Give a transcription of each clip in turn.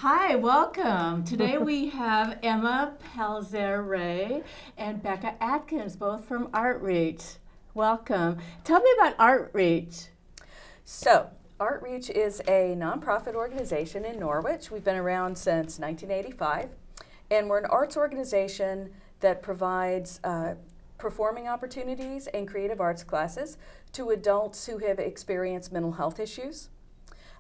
Hi, welcome. Today we have Emma Pelzer-Ray and Becca Atkins, both from ArtReach. Welcome. Tell me about ArtReach. So, ArtReach is a nonprofit organization in Norwich. We've been around since 1985, and we're an arts organization that provides performing opportunities and creative arts classes to adults who have experienced mental health issues.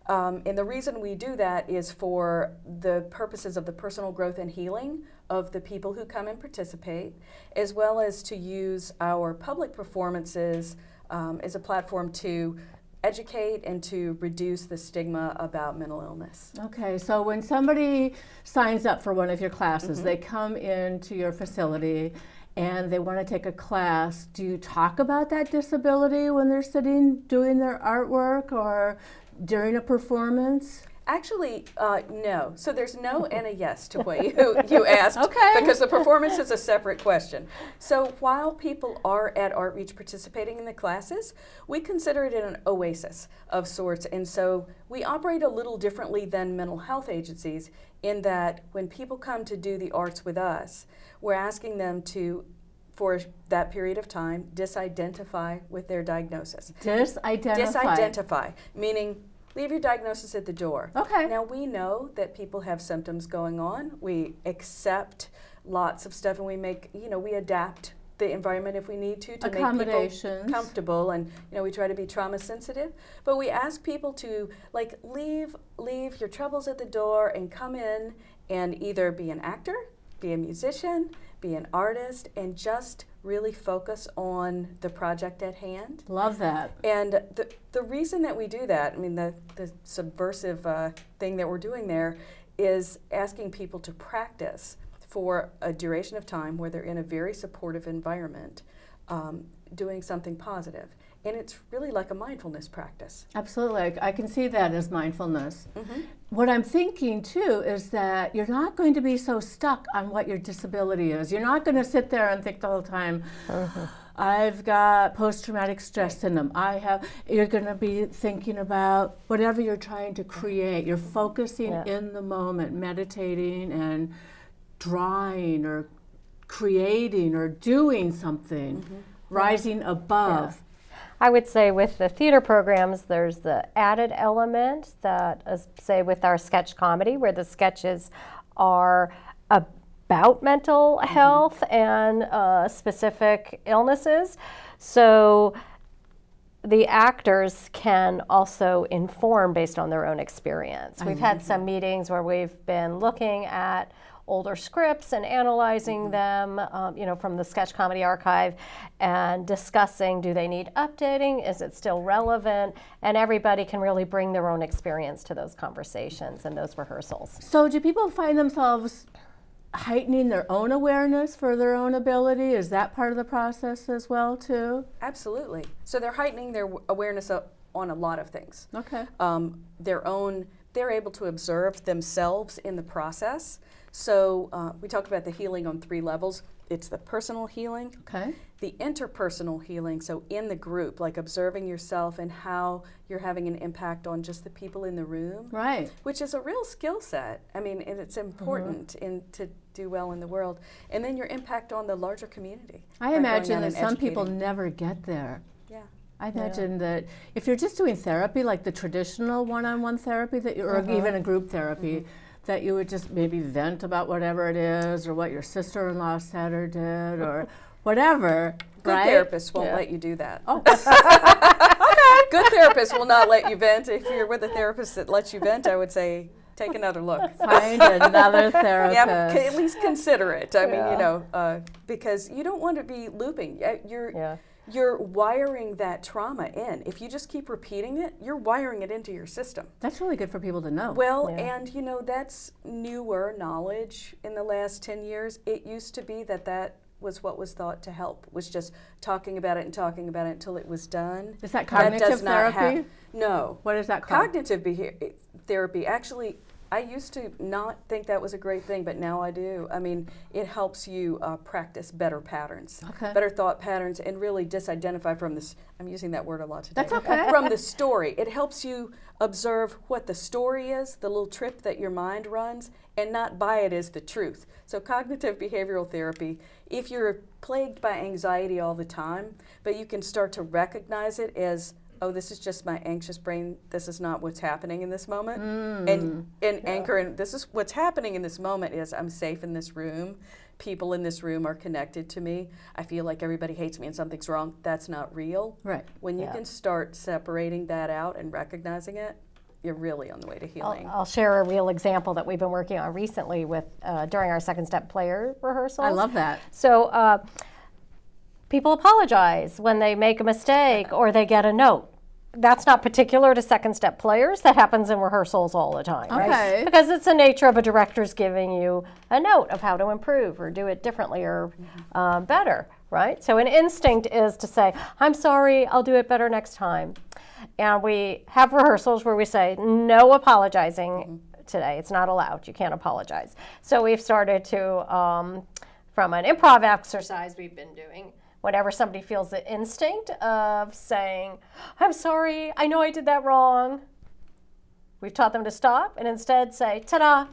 And the reason we do that is for the purposes of the personal growth and healing of the people who come and participate, as well as to use our public performances as a platform to educate and to reduce the stigma about mental illness. Okay, so when somebody signs up for one of your classes, they come into your facility and they want to take a class, do you talk about that disability when they're sitting doing their artwork or during a performance? Actually, no. So there's no and a yes to what you asked, Okay. because the performance is a separate question. So while people are at ArtReach participating in the classes, we consider it an oasis of sorts. And so we operate a little differently than mental health agencies in that when people come to do the arts with us, we're asking them to, for that period of time, disidentify with their diagnosis. Disidentify, meaning leave your diagnosis at the door. Okay. Now we know that people have symptoms going on. We accept lots of stuff, and we make, we adapt the environment if we need to make people comfortable, and we try to be trauma sensitive. But we ask people to leave your troubles at the door and come in and either be an actor, be a musician, be an artist, and just really focus on the project at hand. Love that. And the reason that we do that, I mean, the subversive thing that we're doing there is asking people to practice for a duration of time where they're in a very supportive environment, doing something positive. And it's really like a mindfulness practice. Absolutely. I can see that as mindfulness. What I'm thinking too is that you're not going to be so stuck on what your disability is. You're not going to sit there and think the whole time, I've got post-traumatic stress syndrome. You're going to be thinking about whatever you're trying to create. You're focusing in the moment, meditating and drawing or creating or doing something, rising above. I would say with the theater programs, there's the added element that, say with our sketch comedy, where the sketches are about mental health and specific illnesses. So the actors can also inform based on their own experience. We've had some meetings where we've been looking at older scripts and analyzing them, from the sketch comedy archive, and discussing, do they need updating? Is it still relevant? And everybody can really bring their own experience to those conversations and those rehearsals. So do people find themselves heightening their own awareness for their own ability? Is that part of the process as well too? Absolutely. So they're heightening their awareness on a lot of things. Okay. They're able to observe themselves in the process. So we talk about the healing on 3 levels. It's the personal healing, the interpersonal healing, so in the group, like observing yourself and how you're having an impact on just the people in the room, which is a real skill set. I mean, and it's important to do well in the world. And then your impact on the larger community. I imagine that some people never get there. I imagine that if you're just doing therapy, like the traditional one-on-one therapy, or even a group therapy, that you would just maybe vent about whatever it is, or what your sister-in-law said or did, or whatever. Good therapists won't let you do that. Okay. Good therapists will not let you vent. If you're with a therapist that lets you vent, I would say, take another look. Find another therapist. At least consider it. I mean, because you don't want to be looping. You're wiring that trauma in. If you just keep repeating it, you're wiring it into your system. That's really good for people to know. Well, and that's newer knowledge in the last 10 years. It used to be that was what was thought to help, was just talking about it until it was done. Is that cognitive therapy? No. What is that called? Cognitive therapy. Actually, I used to not think that was a great thing, but now I do. I mean, it helps you practice better patterns, better thought patterns, and really disidentify from this. I'm using that word a lot today. That's okay. From the story. It helps you observe what the story is, the little trip that your mind runs, and not buy it as the truth. So cognitive behavioral therapy, if you're plagued by anxiety all the time, but you can start to recognize it as, oh, this is just my anxious brain, this is not what's happening in this moment. And anchor in, this is what's happening in this moment is I'm safe in this room. People in this room are connected to me. I feel like everybody hates me and something's wrong. That's not real. Right. When you can start separating that out and recognizing it, you're really on the way to healing. I'll share a real example that we've been working on recently with during our second step player rehearsals. I love that. So people apologize when they make a mistake or they get a note. That's not particular to second step players. That happens in rehearsals all the time, right? Because it's the nature of a director's giving you a note of how to improve or do it differently or better, right? So an instinct is to say, I'm sorry, I'll do it better next time. And we have rehearsals where we say, no apologizing today. It's not allowed. You can't apologize. So we've started to, from an improv exercise we've been doing, whenever somebody feels the instinct of saying, I'm sorry, I know I did that wrong, we've taught them to stop and instead say, ta-da,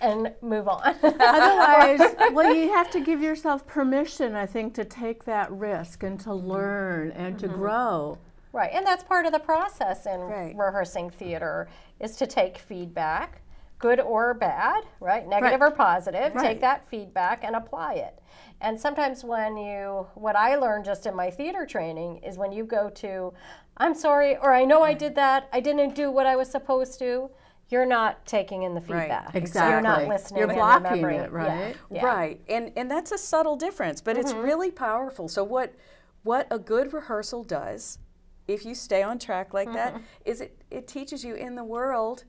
and move on. Otherwise, well, you have to give yourself permission, I think, to take that risk and to learn and to grow. Right, and that's part of the process in rehearsing theater, is to take feedback, good or bad, right? Negative or positive, take that feedback and apply it. And sometimes what I learned just in my theater training is when you go to, I'm sorry, or I know I did that, I didn't do what I was supposed to, you're not taking in the feedback. Exactly. You're not listening. You're blocking it, right? Right, and that's a subtle difference, but it's really powerful. So what a good rehearsal does, if you stay on track like that, is it teaches you in the world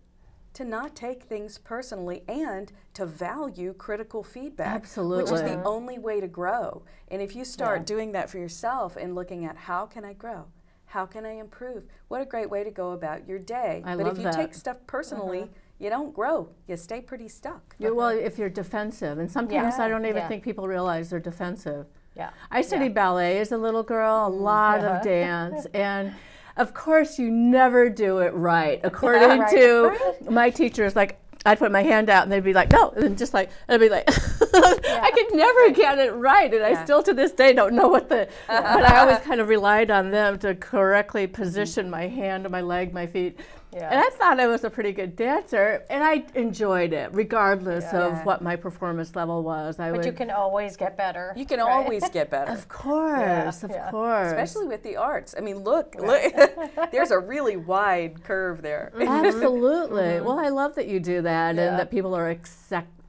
to not take things personally and to value critical feedback. Absolutely. Which is the only way to grow. And if you start doing that for yourself and looking at how can I grow? How can I improve? What a great way to go about your day. But if you take stuff personally, you don't grow. You stay pretty stuck. Well, if you're defensive, and sometimes I don't even think people realize they're defensive. Yeah. I studied ballet as a little girl, a lot of dance, and of course you never do it right. According to my teachers, like I'd put my hand out and they'd be like, no, and just like, I'd be like, I could never get it right, and I still to this day don't know what but I always kind of relied on them to correctly position my hand, my leg, my feet. And I thought I was a pretty good dancer, and I enjoyed it, regardless of what my performance level was. But you can always get better. You can always get better. Of course, of course. Especially with the arts. I mean, look, there's a really wide curve there. Absolutely. Well, I love that you do that, and that people are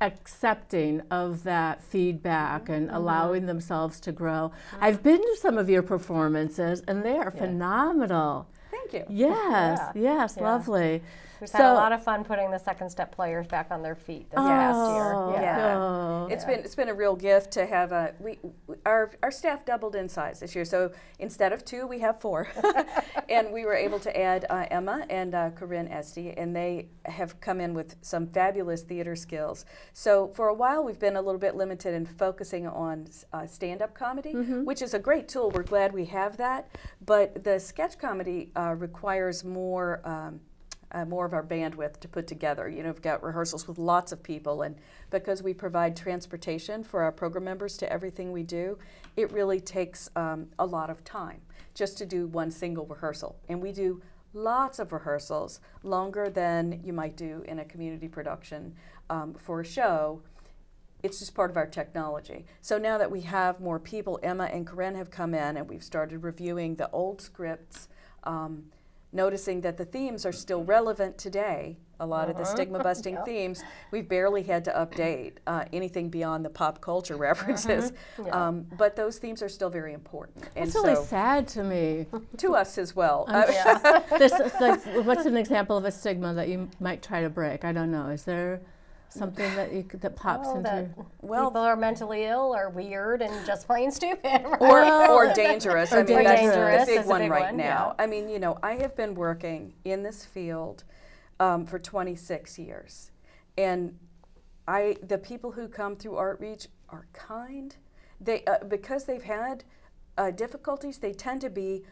accepting of that feedback and allowing themselves to grow. I've been to some of your performances, and they are phenomenal. Thank you. Yes, lovely. We've had a lot of fun putting the second step players back on their feet this past year. It's been a real gift to have our staff doubled in size this year. So instead of 2, we have 4, and we were able to add Emma and Corinne Esty, and they have come in with some fabulous theater skills. So for a while, we've been a little bit limited in focusing on stand-up comedy, which is a great tool. We're glad we have that, but the sketch comedy requires more of our bandwidth to put together. You know, we've got rehearsals with lots of people, and because we provide transportation for our program members to everything we do, it really takes a lot of time just to do one single rehearsal. And we do lots of rehearsals, longer than you might do in a community production for a show. It's just part of our technology. So now that we have more people, Emma and Corinne have come in, and we've started reviewing the old scripts, noticing that the themes are still relevant today. A lot of the stigma-busting themes, we've barely had to update anything beyond the pop culture references. But those themes are still very important. It's really sad to me. To us as well. This is like, what's an example of a stigma that you might try to break? I don't know. Is there something that pops into? Well, people are mentally ill or weird and just plain stupid, or dangerous. I mean, that's dangerous the big is a one big right one, now. I mean, you know, I have been working in this field for 26 years, And the people who come through ArtReach are kind. They because they've had difficulties, they tend to be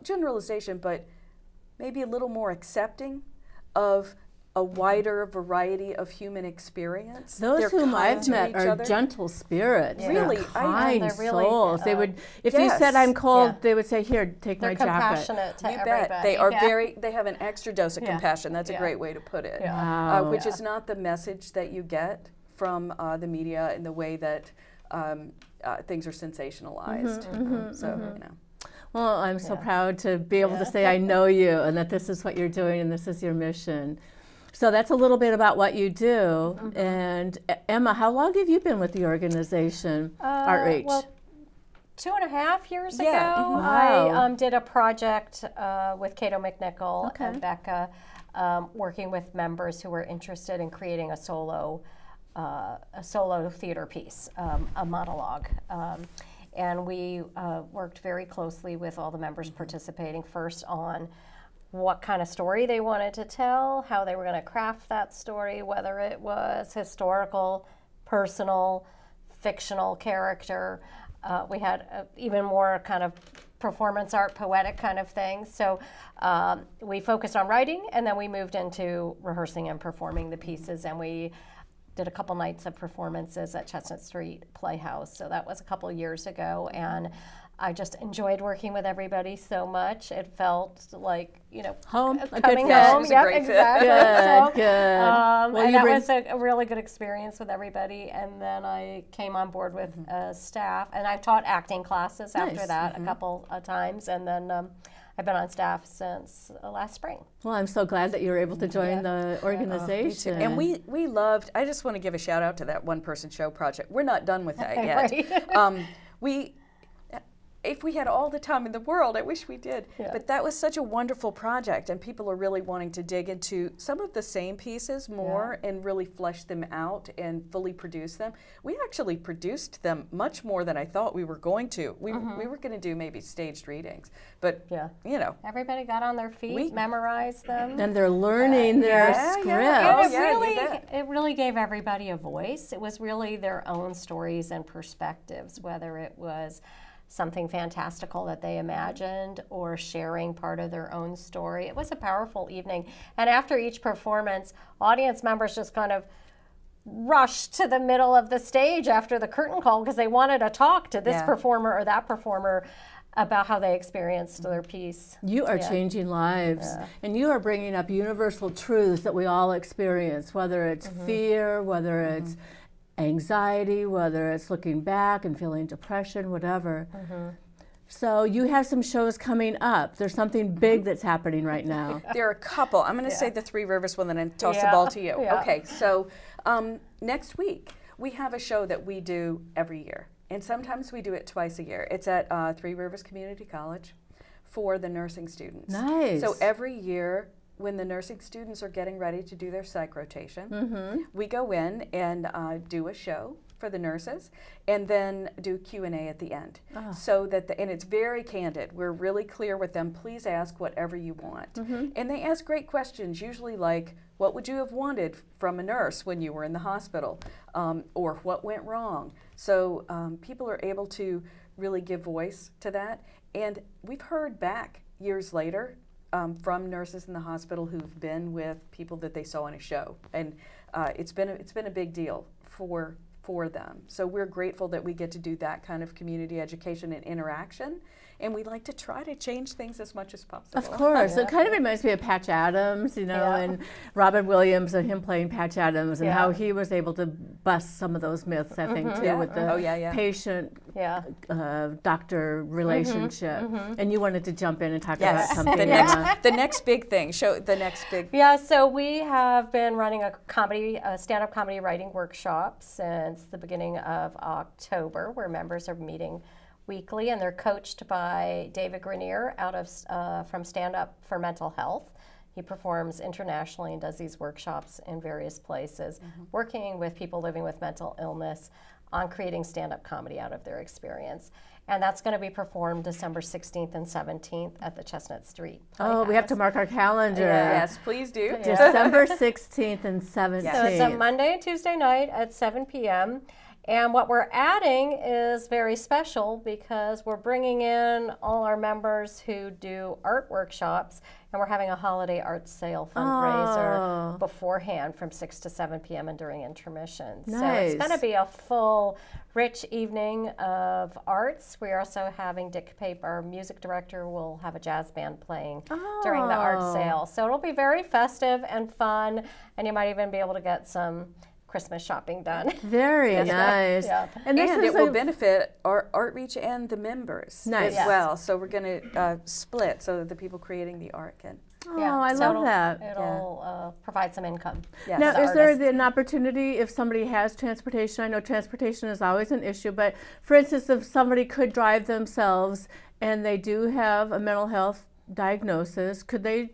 generalization, but maybe a little more accepting of a wider variety of human experience. Those whom I've met are gentle spirits. Yeah. Really, kind souls. They would, if you said I'm cold, they would say, "Here, take my jacket." They're compassionate to everybody. Bet. They are they have an extra dose of compassion. That's a great way to put it. Which is not the message that you get from the media in the way that things are sensationalized. So, you know. Well, I'm so proud to be able to say I know you and that this is what you're doing and this is your mission. So that's a little bit about what you do. And Emma, how long have you been with the organization, ArtReach? Well, 2.5 years ago, Wow. I did a project with Cate McNichol and Becca, working with members who were interested in creating a solo theater piece, a monologue. And we worked very closely with all the members participating, first on what kind of story they wanted to tell, how they were going to craft that story, whether it was historical, personal, fictional character. We had even more kind of performance art, poetic kind of things. So we focused on writing, and then we moved into rehearsing and performing the pieces, and we did a couple nights of performances at Chestnut Street Playhouse. So that was a couple years ago, and I just enjoyed working with everybody so much. It felt like, you know, home, coming Yeah, home. it was a great fit. Exactly. Good. Well, and that was a really good experience with everybody. And then I came on board with staff, and I taught acting classes after that a couple of times, and then I've been on staff since last spring. Well, I'm so glad that you were able to join the organization. And we loved, I just want to give a shout out to that one-person show project. We're not done with that yet. If we had all the time in the world, I wish we did. But that was such a wonderful project, and people are really wanting to dig into some of the same pieces more and really flesh them out and fully produce them. We actually produced them much more than I thought we were going to. We were going to do maybe staged readings, but you know. Everybody got on their feet, memorized them. And they're learning their script. It really gave everybody a voice. It was really their own stories and perspectives, whether it was something fantastical that they imagined or sharing part of their own story. It was a powerful evening. And after each performance, audience members just kind of rushed to the middle of the stage after the curtain call because they wanted to talk to this performer or that performer about how they experienced their piece. You are changing lives, and you are bringing up universal truths that we all experience, whether it's fear, whether it's anxiety, whether it's looking back and feeling depression, whatever. So you have some shows coming up. There's something big that's happening right now. There are a couple. I'm going to say the Three Rivers one, and then toss the ball to you. Okay, so next week we have a show that we do every year, and sometimes we do it twice a year. It's at Three Rivers Community College for the nursing students. Nice. So every year, when the nursing students are getting ready to do their psych rotation, we go in and do a show for the nurses, and then do Q&A at the end. So that and it's very candid. We're really clear with them. Please ask whatever you want. And they ask great questions, usually like, what would you have wanted from a nurse when you were in the hospital? Or what went wrong? So people are able to really give voice to that. And we've heard back years later from nurses in the hospital who've been with people that they saw on a show, and it's been a big deal for them. So we're grateful that we get to do that kind of community education and interaction, and we like to try to change things as much as possible. Of course. It kind of reminds me of Patch Adams, you know, and Robin Williams and him playing Patch Adams, and how he was able to bust some of those myths, I think, too, with the patient-doctor relationship. And you wanted to jump in and talk about something. The next big thing. Show the next big. Yeah, so we have been running a stand-up comedy writing workshop since the beginning of October, where members are meeting weekly, and they're coached by David Grenier out of from Stand Up for Mental Health. He performs internationally and does these workshops in various places, working with people living with mental illness on creating stand-up comedy out of their experience. And that's going to be performed December 16th and 17th at the Chestnut Street Oh, we have to mark our calendar. Yes, please do. December 16th and 17th. So it's a Monday and Tuesday night at 7 p.m. And what we're adding is very special because we're bringing in all our members who do art workshops, and we're having a holiday art sale fundraiser beforehand from 6 to 7 p.m. and during intermission. Nice. So it's going to be a full, rich evening of arts. We're also having Dick Pape, our music director, will have a jazz band playing during the art sale. So it'll be very festive and fun, and you might even be able to get some Christmas shopping done. Very nice. Yeah. And it will benefit our ArtReach and the members as well. So we're going to split so that the people creating the art can. Oh, I love that. It'll provide some income. Yes. Now, is there an opportunity if somebody has transportation? I know transportation is always an issue, but for instance, if somebody could drive themselves and they do have a mental health diagnosis, could they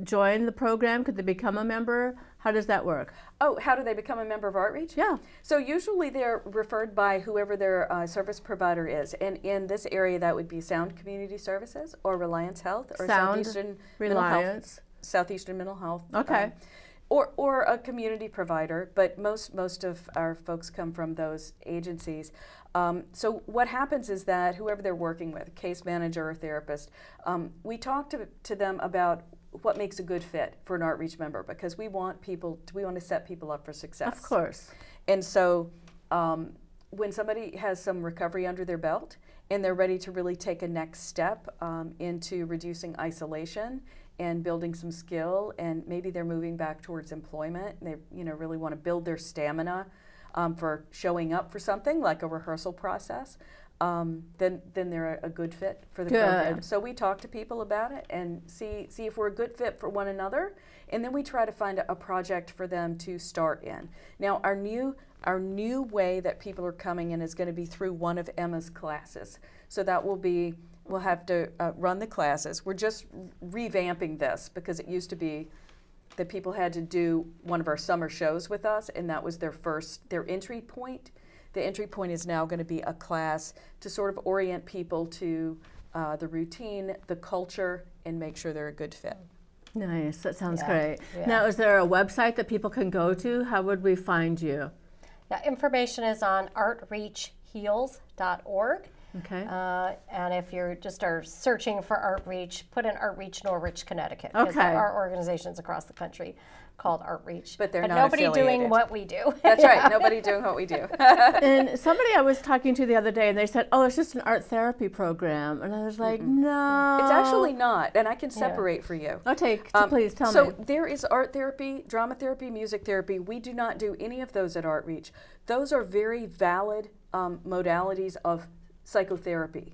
join the program? Could they become a member? How does that work? Oh, how do they become a member of ArtReach? Yeah. So usually they're referred by whoever their service provider is. And in this area, that would be Sound Community Services or Reliance Health or Southeastern Mental Health. Okay. Or a community provider, but most of our folks come from those agencies. So what happens is that whoever they're working with, case manager or therapist, we talk to them about what makes a good fit for an ArtReach member, because we want to set people up for success. Of course. And so when somebody has some recovery under their belt and they're ready to really take a next step into reducing isolation and building some skill, and maybe they're moving back towards employment, and they really want to build their stamina for showing up for something like a rehearsal process, then they're a good fit for the program. So we talk to people about it and see if we're a good fit for one another, and then we try to find a project for them to start in. Now our new way that people are coming in is going to be through one of Emma's classes. So that will be, we'll have to run the classes. We're just revamping this because it used to be that people had to do one of our summer shows with us, and that was their entry point. The entry point is now going to be a class to sort of orient people to the routine, the culture, and make sure they're a good fit. Nice, that sounds great. Yeah. Now, is there a website that people can go to? How would we find you? Yeah, information is on artreachheals.org. Okay. And if you're just searching for ArtReach, put in ArtReach Norwich, Connecticut. Because there are organizations across the country called ArtReach. But they're not nobody affiliated. doing what we do. That's right, nobody doing what we do. And somebody I was talking to the other day, and they said, oh, it's just an art therapy program. And I was like, no. It's actually not, and I can separate for you. Okay, please tell me. So there is art therapy, drama therapy, music therapy. We do not do any of those at ArtReach. Those are very valid modalities of psychotherapy.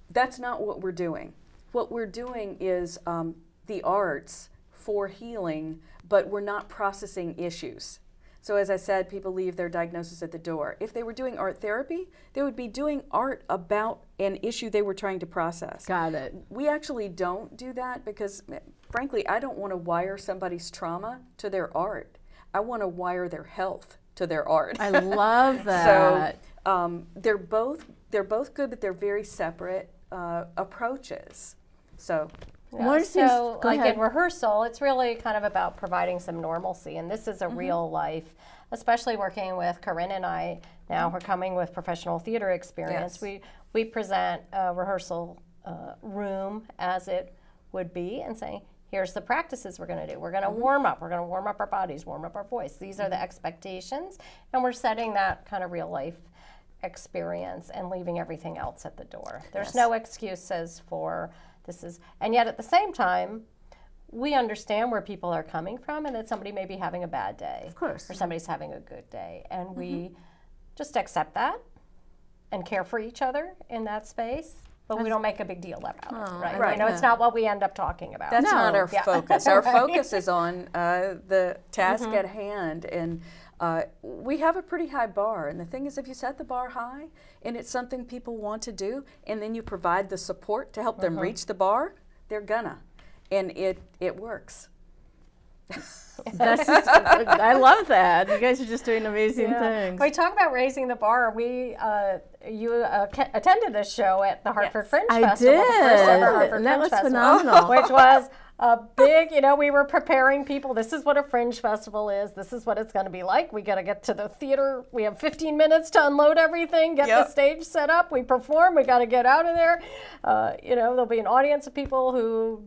That's not what we're doing. What we're doing is the arts for healing, but we're not processing issues. So as I said, people leave their diagnosis at the door. If they were doing art therapy, they would be doing art about an issue they were trying to process. Got it. We actually don't do that because, frankly, I don't want to wire somebody's trauma to their art. I want to wire their health to their art. I love that. So they're both good, but they're very separate approaches. So. Yeah. So like in rehearsal, it's really kind of about providing some normalcy, and this is a real life, especially working with Corinne and I now. We're coming with professional theater experience. Yes. We present a rehearsal room as it would be and say, here's the practices we're going to do. We're going to warm up. We're going to warm up our bodies, warm up our voice. These are the expectations, and we're setting that kind of real life experience and leaving everything else at the door. There's no excuses for this is, and yet at the same time, we understand where people are coming from and that somebody may be having a bad day. Of course. Or somebody's having a good day. And we just accept that and care for each other in that space, but we don't make a big deal about it, right? You know, it's not what we end up talking about. That's not our focus. Our focus is on the task at hand, and we have a pretty high bar, and the thing is, if you set the bar high and it's something people want to do, and then you provide the support to help them reach the bar, they're gonna, and it works. That's just, I love that. You guys are just doing amazing things. We talk about raising the bar. You attended this show at the Hartford Fringe Festival. I did. The first ever Hartford And that Fringe was Festival, phenomenal. Which was a big, we were preparing people. This is what a Fringe Festival is. This is what it's going to be like. We got to get to the theater. We have 15 minutes to unload everything, get the stage set up. We perform. We got to get out of there. There'll be an audience of people who,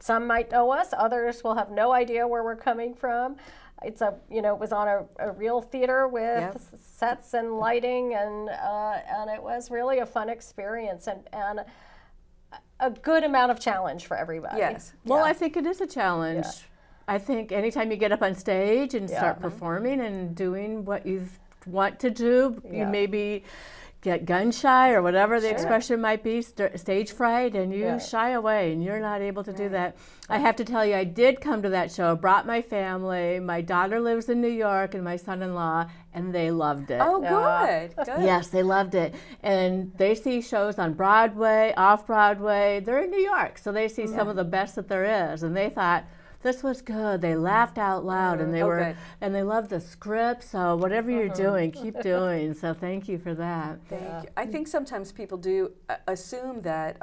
some might know us, others will have no idea where we're coming from. It's it was on a real theater with sets and lighting, and it was really a fun experience and a good amount of challenge for everybody. Yes. Well, I think it is a challenge. Yeah. I think anytime you get up on stage and start performing and doing what you want to do, you maybe get gun shy or whatever the expression might be, stage fright, and you shy away and you're not able to do that. I have to tell you, I did come to that show, brought my family. My daughter lives in New York and my son-in-law, and they loved it. Oh, good. Good. Yes, they loved it. And they see shows on Broadway, off-Broadway. They're in New York, so they see some of the best that there is. And they thought, this was good. They laughed out loud, and they loved the script. So whatever you're doing, keep doing. So thank you for that. Thank you. I think sometimes people do assume that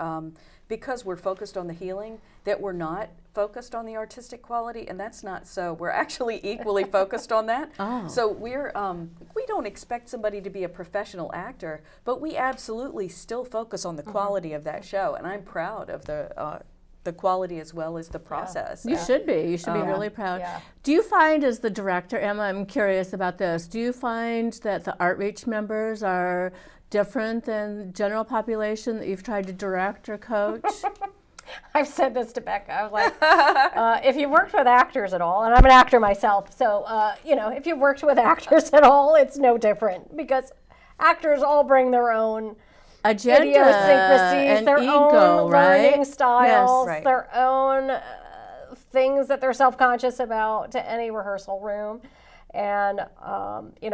because we're focused on the healing, that we're not focused on the artistic quality, and that's not so. We're actually equally focused on that. So we don't expect somebody to be a professional actor, but we absolutely still focus on the quality of that show, and I'm proud of the quality as well as the process. You should be. You should be really proud. Do you find, as the director, Emma, I'm curious about this, do you find that the ArtReach members are different than general population that you've tried to direct or coach? I've said this to Becca. I was like, if you've worked with actors at all, and I'm an actor myself, so, if you've worked with actors at all, it's no different, because actors all bring their own agenda, idiosyncrasies, and their ego, own learning styles, Yes. their own things that they're self-conscious about to any rehearsal room. And,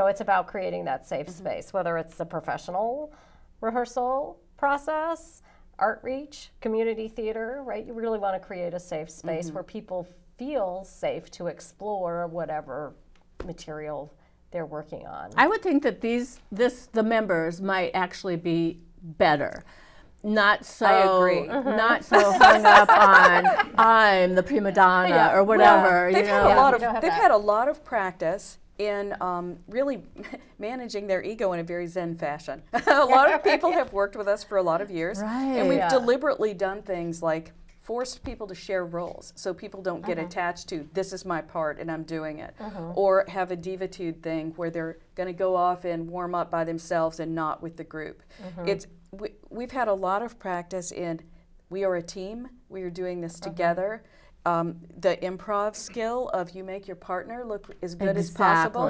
it's about creating that safe space, whether it's the professional rehearsal process, ArtReach, community theater, right? You really want to create a safe space where people feel safe to explore whatever material they're working on. I would think that the members might actually be better. Not so, I agree. Not so hung up on I'm the prima donna or whatever. Well, they've had a lot of practice in really managing their ego in a very Zen fashion. A lot of people have worked with us for a lot of years, and we've deliberately done things like forced people to share roles so people don't get attached to this is my part and I'm doing it, or have a divitude thing where they're going to go off and warm up by themselves and not with the group. We've had a lot of practice in we are a team, we are doing this together. The improv skill of you make your partner look as good as possible.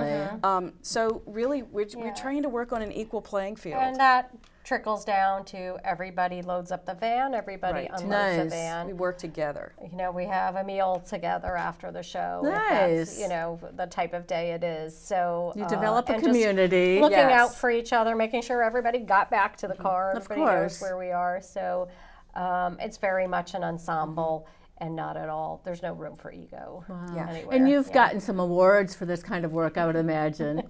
So really we're trying to work on an equal playing field. And that trickles down to everybody loads up the van, everybody unloads the van. We work together. We have a meal together after the show. Nice. If that's, the type of day it is. So you develop a community. Looking out for each other, making sure everybody got back to the car. Of everybody knows course. where we are. So it's very much an ensemble. And not at all. There's no room for ego. Anywhere. And you've gotten some awards for this kind of work, I would imagine.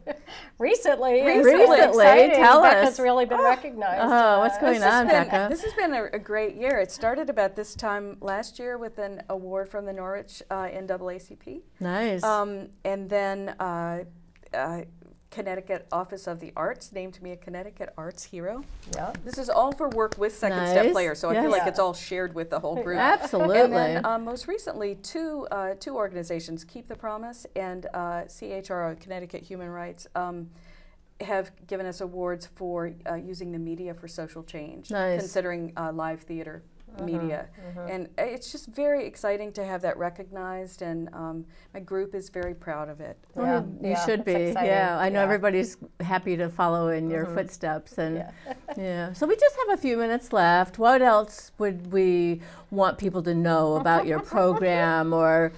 Recently. Tell us. Becca's really been recognized. Oh, what's going on, Becca? This has been a great year. It started about this time last year with an award from the Norwich NAACP. Nice. And then Connecticut Office of the Arts named me a Connecticut Arts Hero. This is all for work with second step players, so I feel like it's all shared with the whole group. Absolutely. And then most recently, two organizations, Keep the Promise and CHRO, Connecticut Human Rights, have given us awards for using the media for social change, considering live theater media. And it's just very exciting to have that recognized, and my group is very proud of it. You should be. Exciting. I know everybody's happy to follow in your footsteps. And so we just have a few minutes left. What else would we want people to know about your program, or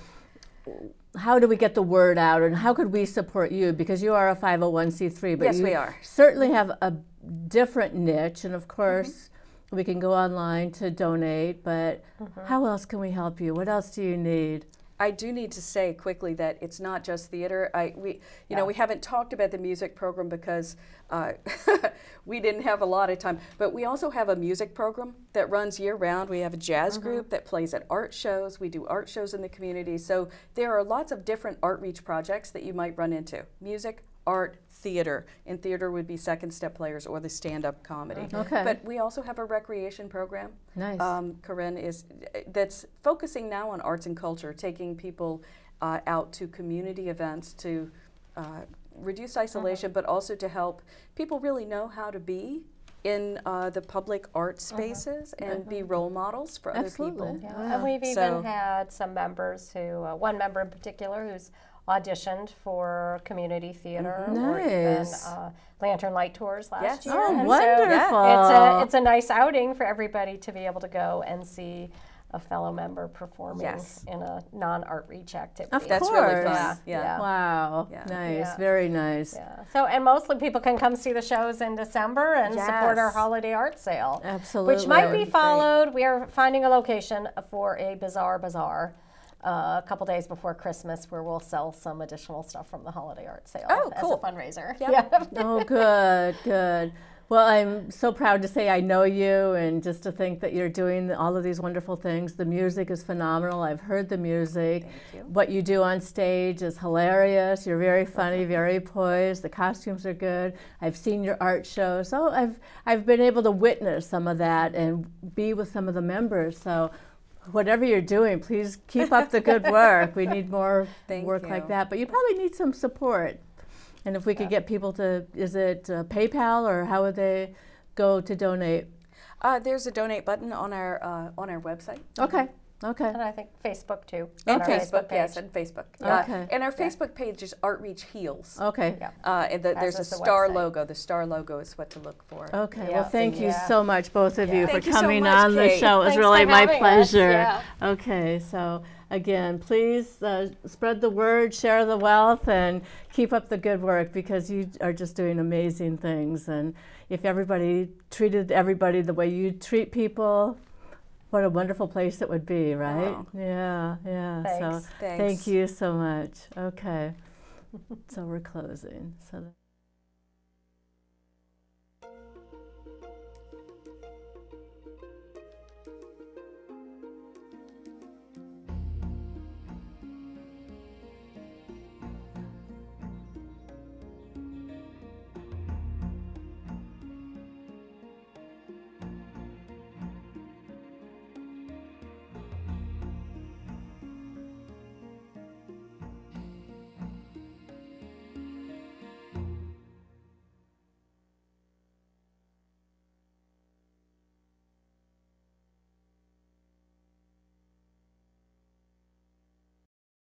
how do we get the word out, and how could we support you? Because you are a 501c3, but we are. Certainly have a different niche, and of course we can go online to donate, but how else can we help you? What else do you need? I do need to say quickly that it's not just theater. We haven't talked about the music program because we didn't have a lot of time. But we also have a music program that runs year round. We have a jazz group that plays at art shows. We do art shows in the community. So there are lots of different ArtReach projects that you might run into. Music, art, theater. And theater would be second step players or the stand-up comedy. Okay. But we also have a recreation program. Nice. Corinne that's focusing now on arts and culture, taking people out to community events to reduce isolation, but also to help people really know how to be in the public art spaces and be role models for other people. Yeah. And we've even had some members who, one member in particular who's auditioned for community theater or even Lantern Light Tours last year. Oh, and wonderful. So it's a nice outing for everybody to be able to go and see a fellow member performing in a non-ArtReach activity. Of That's course. really fun. Yeah. Wow. Yeah. Nice. Yeah. Very nice. Yeah. So, and mostly people can come see the shows in December and support our holiday art sale. Absolutely. Which might be followed. We are finding a location for a bazaar a couple days before Christmas where we'll sell some additional stuff from the holiday art sale as a fundraiser. Yep. Oh, good, good. Well, I'm so proud to say I know you, and just to think that you're doing all of these wonderful things. The music is phenomenal. I've heard the music. Thank you. What you do on stage is hilarious. You're very funny, very poised. The costumes are good. I've seen your art show. So I've been able to witness some of that and be with some of the members. So whatever you're doing, please keep up the good work. We need more work like that. But you probably need some support. And if we could get people to, is it PayPal, or how would they go to donate? There's a donate button on our website. Okay. Okay. And I think Facebook too. And our Facebook, page. yes, and Facebook. Okay. And our Facebook page is ArtReach Heals. Okay. And there's a is the star website. logo. The star logo is what to look for. Okay. Yeah. Well, thank you so much, both of you, for Thank you so coming much, on the Kate. show. It was Thanks really for my having us. pleasure. Yeah. Okay. So again, please spread the word, share the wealth, and keep up the good work, because you are just doing amazing things. And if everybody treated everybody the way you treat people, what a wonderful place it would be, right? Wow. Yeah, yeah. Thanks. So thank you so much. Okay. So we're closing. So.